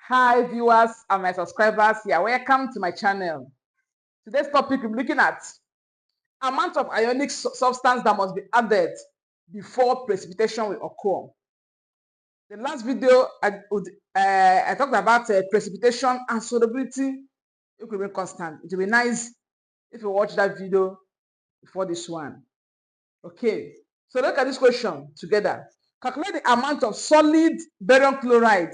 Hi viewers and my subscribers, welcome to my channel. Today's topic we're looking at amount of ionic substance that must be added before precipitation will occur. The last video I talked about precipitation and solubility equilibrium constant. It will be nice if you watch that video before this one. Okay, so look at this question together. Calculate the amount of solid barium chloride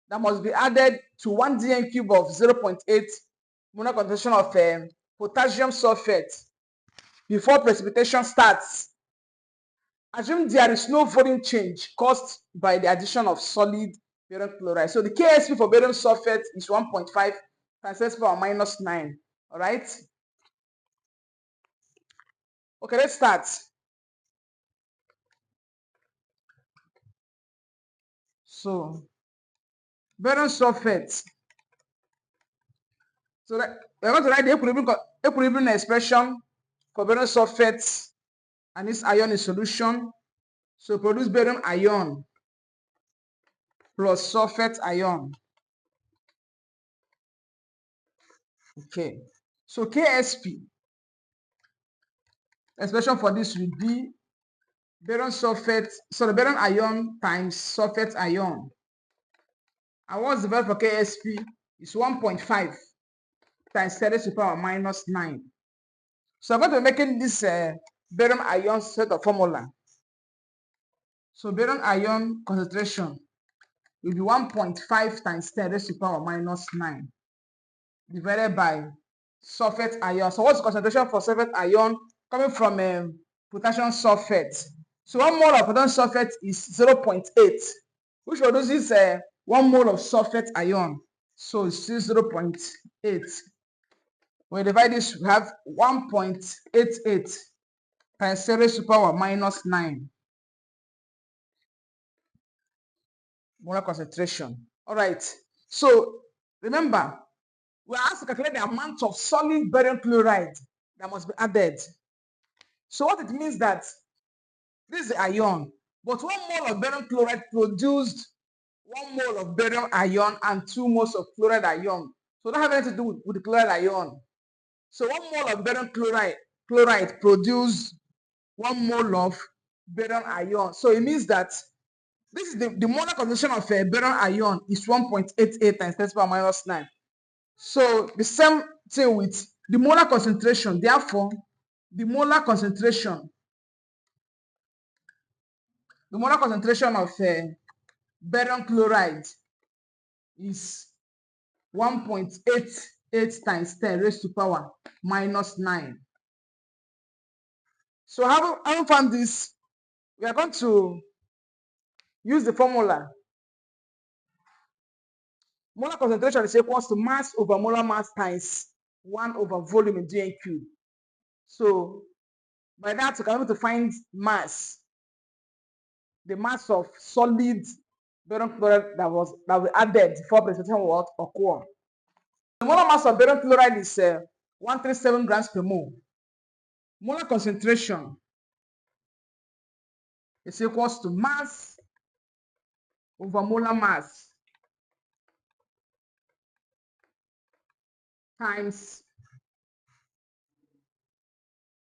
that must be added to 1 dm cube of 0.8 molar concentration of potassium sulfate before precipitation starts. Assume there is no volume change caused by the addition of solid barium chloride. So the KSP for barium sulfate is 1.5 times 10 to the power minus 9. All right. Okay, let's start. So barium sulfate. So that we're going to write the equilibrium expression for barium sulfate and this ion in solution. So produce barium ion plus sulfate ion. Okay. So KSP expression for this will be barium sulfate, so the barium ion times sulfate ion. And what's the value for KSP? Is 1.5 times 10 to the power minus 9. So I'm going to be making this barium ion set of formula. So barium ion concentration will be 1.5 times 10 raised to the power minus 9 divided by sulfate ion. So what's the concentration for sulfate ion coming from potassium sulfate? So 1 mole of potassium sulfate is 0.8, which produces 1 mole of sulfate ion. So it's still 0.8. When we divide this, we have 1.88 times 10 raised to the power minus 9 molar concentration. All right. So remember, we are asked to calculate the amount of solid barium chloride that must be added. So what it means that this is the ion, but 1 mole of barium chloride produced 1 mole of barium ion and 2 moles of chloride ion. So that have anything to do with the chloride ion. So 1 mole of barium chloride produced 1 mole of barium ion. So it means that this is the molar concentration of barium ion is 1.88 times 10 to the power minus 9. So the same thing with the molar concentration. Therefore, the molar concentration of barium chloride is 1.88 times 10 raised to the power minus 9. So having found this, we are going to use the formula. Molar concentration is equals to mass over molar mass times 1 over volume in dm cube. So by that, we can be able to find mass, the mass of solid barium chloride that we added before precipitation will occur. The molar mass of barium chloride is 137 grams per mole. Molar concentration is equals to mass over molar mass times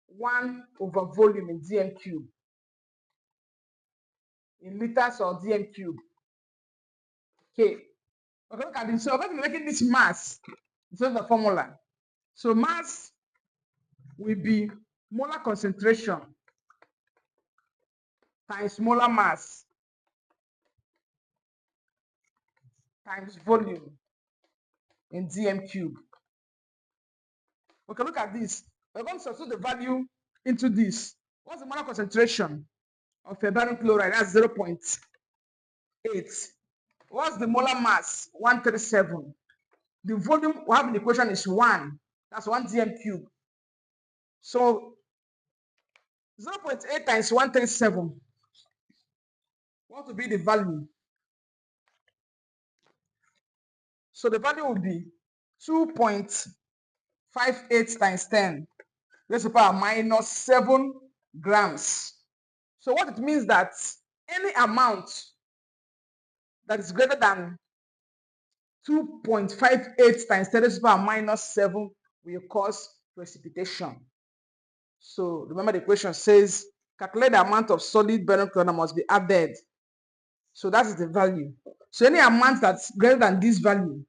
1 over volume in dm cube, in liters or dm cube. Okay, look at this. So we're going to be making this mass. This is the formula. So mass will be molar concentration times molar mass times volume in dm cube. Okay, look at this. We're going to substitute the value into this. What's the molar concentration of barium chloride? That's 0.8. What's the molar mass? 137. The volume we have in the equation is 1. That's 1 dm cube. So 0.8 times 137. What will be the value? So the value will be 2.58 times 10 raised to the power minus 7 grams. So what it means that any amount that is greater than 2.58 times 10 to the power minus 7 will cause precipitation. So remember the question says, calculate the amount of solid barium chloride that must be added. So that is the value. So any amount that's greater than this value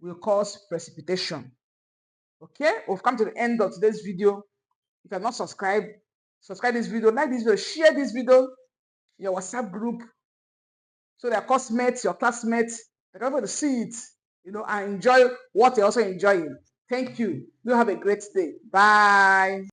will cause precipitation. Okay, we've come to the end of today's video. If you have not subscribed, subscribe this video, like this video, share this video in your WhatsApp group so their classmates, your classmates, they're able to see it, and enjoy what you're also enjoying. Thank you. You have a great day. Bye.